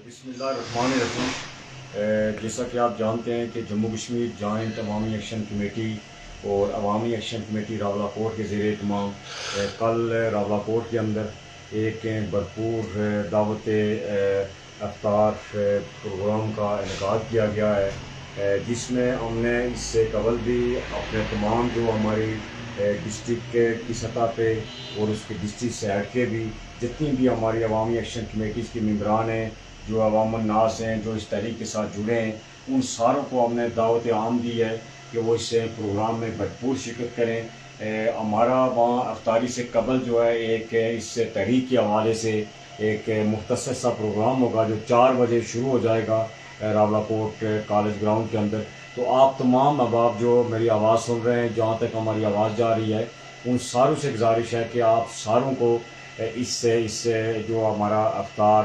بسم اللہ الرحمن الرحیم۔ جیسا کہ آپ جانتے ہیں کہ جموں کشمیر جوائنٹ عوامی ایکشن کمیٹی اور عوامی ایکشن کمیٹی راولاکوٹ کے زیر اہتمام کل راولاکوٹ کے اندر ایک بھرپور دعوت افطار پروگرام کا انعقاد کیا گیا ہے، جس میں ہم نے اس سے قبل بھی اپنے تمام جو ہماری ڈسٹرکٹ کی سطح پہ اور اس کے ڈسٹرکٹ سے ہٹ کے بھی جتنی بھی ہماری عوامی ایکشن کمیٹیز کے ممبران ہیں، جو عوام الناس ہیں، جو اس تحریک کے ساتھ جڑے ہیں، ان ساروں کو ہم نے دعوت عام دی ہے کہ وہ اس پروگرام میں بھرپور شرکت کریں۔ ہمارا وہاں افطاری سے قبل جو ہے ایک اس تحریک کے حوالے سے ایک مختصر سا پروگرام ہوگا جو 4 بجے شروع ہو جائے گا راولاکوٹ کالج گراؤنڈ کے اندر۔ تو آپ تمام احباب جو میری آواز سن رہے ہیں، جہاں تک ہماری آواز جا رہی ہے، ان ساروں سے گزارش ہے کہ آپ ساروں کو اس جو ہمارا افطار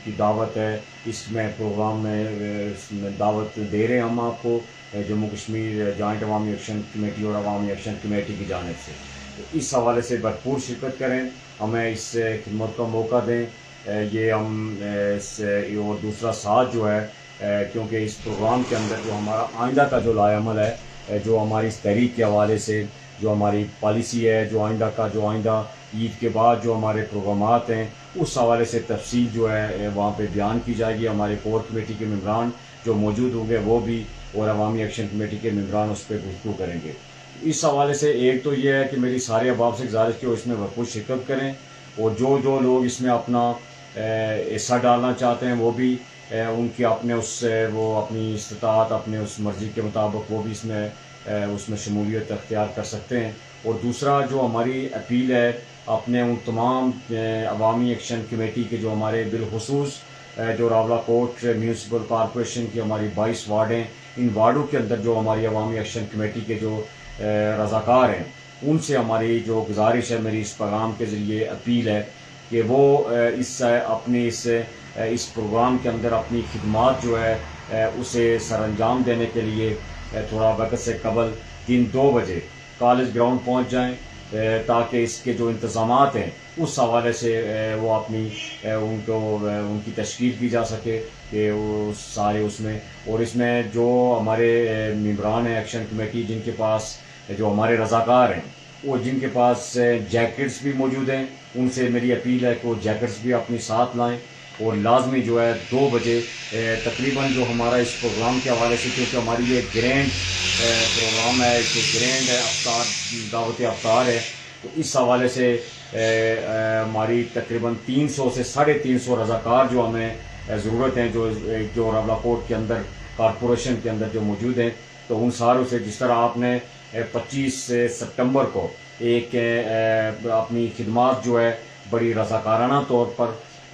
کی دعوت ہے، اس میں پروگرام میں دعوت دے رہے ہیں ہم آپ کو جموں کشمیر جوائنٹ عوامی ایکشن کمیٹی اور عوامی ایکشن کمیٹی کی جانب سے۔ اس حوالے سے بھرپور شرکت کریں، ہمیں اس خدمت کا موقع دیں۔ یہ ہم اور دوسرا ساتھ جو ہے، کیونکہ اس پروگرام کے اندر جو ہمارا آئندہ کا جو لائے عمل ہے، جو ہماری اس تحریک کے حوالے سے جو ہماری پالیسی ہے، جو آئندہ عید کے بعد جو ہمارے پروگرامات ہیں، اس حوالے سے تفصیل جو ہے وہاں پہ بیان کی جائے گی۔ ہمارے کور کمیٹی کے ممبران جو موجود ہوں گے وہ بھی، اور عوامی ایکشن کمیٹی کے ممبران اس پہ گفتگو کریں گے۔ اس حوالے سے ایک تو یہ ہے کہ میری سارے احباب سے گزارش کہ وہ اس میں بھرپور شرکت کریں، اور جو لوگ اس میں اپنا حصہ ڈالنا چاہتے ہیں وہ بھی ان کی وہ اپنی استطاعت، اپنے اس مرضی کے مطابق وہ بھی اس میں شمولیت اختیار کر سکتے ہیں۔ اور دوسرا جو ہماری اپیل ہے اپنے ان تمام عوامی ایکشن کمیٹی کے جو ہمارے بالخصوص جو راولاکوٹ میونسپل کارپوریشن کی ہماری 22 وارڈ ہیں، ان وارڈوں کے اندر جو ہماری عوامی ایکشن کمیٹی کے جو رضاکار ہیں، ان سے ہماری جو گزارش ہے، میری اس پیغام کے ذریعے اپیل ہے کہ وہ اس پروگرام کے اندر اپنی خدمات جو ہے اسے سر انجام دینے کے لیے تھوڑا وقت سے قبل دن 2 بجے کالج گراؤنڈ پہنچ جائیں، تاکہ اس کے جو انتظامات ہیں اس حوالے سے وہ ان کی تشکیل کی جا سکے کہ وہ سارے اس میں، اور اس میں جو ہمارے ممبران ہیں ایکشن کمیٹی، جن کے پاس جو ہمارے رضاکار ہیں، وہ جن کے پاس جیکٹس بھی موجود ہیں، ان سے میری اپیل ہے کہ وہ جیکٹس بھی اپنی ساتھ لائیں، اور لازمی جو ہے 2 بجے تقریباً جو ہمارا اس پروگرام کے حوالے سے، کیونکہ ہماری یہ گرینڈ پروگرام ہے، کہ گرینڈ افطار دعوت افطار ہے، تو اس حوالے سے ہماری تقریباً 300 سے 350 رضاکار جو ہمیں ضرورت ہیں، جو راولاکوٹ کے اندر کارپوریشن کے اندر جو موجود ہیں، تو ان ساروں سے جس طرح آپ نے 25 ستمبر کو ایک اپنی خدمات جو ہے بڑی رضاکارانہ طور پر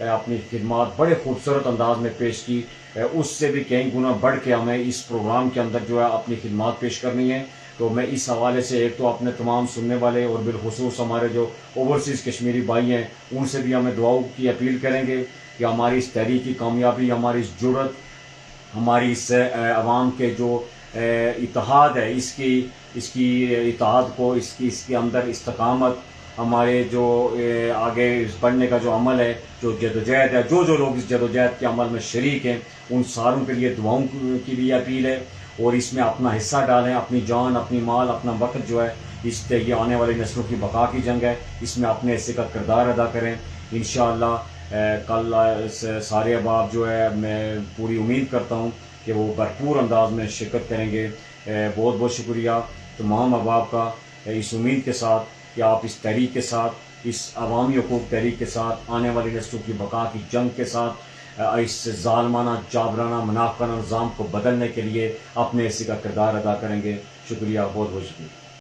اپنی خدمات بڑے خوبصورت انداز میں پیش کی، اس سے بھی کئی گنا بڑھ کے ہمیں اس پروگرام کے اندر جو ہے اپنی خدمات پیش کرنی ہے۔ تو میں اس حوالے سے ایک تو اپنے تمام سننے والے اور بالخصوص ہمارے جو اوورسیز کشمیری بھائی ہیں، ان سے بھی ہمیں دعاؤں کی اپیل کریں گے کہ ہماری اس تحریک کی کامیابی، ہماری اس جرأت، ہماری اس عوام کے جو اتحاد ہے، اس کی اتحاد کو، اس کے اندر استقامت، ہمارے جو آگے بڑھنے کا جو عمل ہے، جو جدوجہد ہے، جو لوگ اس جدوجہد کے عمل میں شریک ہیں، ان ساروں کے لیے دعاؤں کی بھی اپیل ہے، اور اس میں اپنا حصہ ڈالیں، اپنی جان، اپنی مال، اپنا وقت جو ہے، یہ آنے والی نسلوں کی بقا کی جنگ ہے، اس میں اپنے حصے کا کردار ادا کریں۔ انشاءاللہ کل سارے احباب جو ہے، میں پوری امید کرتا ہوں کہ وہ بھرپور انداز میں شرکت کریں گے۔ بہت بہت شکریہ تمام احباب کا، اس امید کے ساتھ کہ آپ اس تحریک کے ساتھ، اس عوامی حقوق تحریک کے ساتھ، آنے والی نسلوں کی بقا کی جنگ کے ساتھ، اس ظالمانہ، جابرانہ، منافقانہ نظام کو بدلنے کے لیے اپنے حصے کا کردار ادا کریں گے۔ شکریہ، بہت بہت شکریہ۔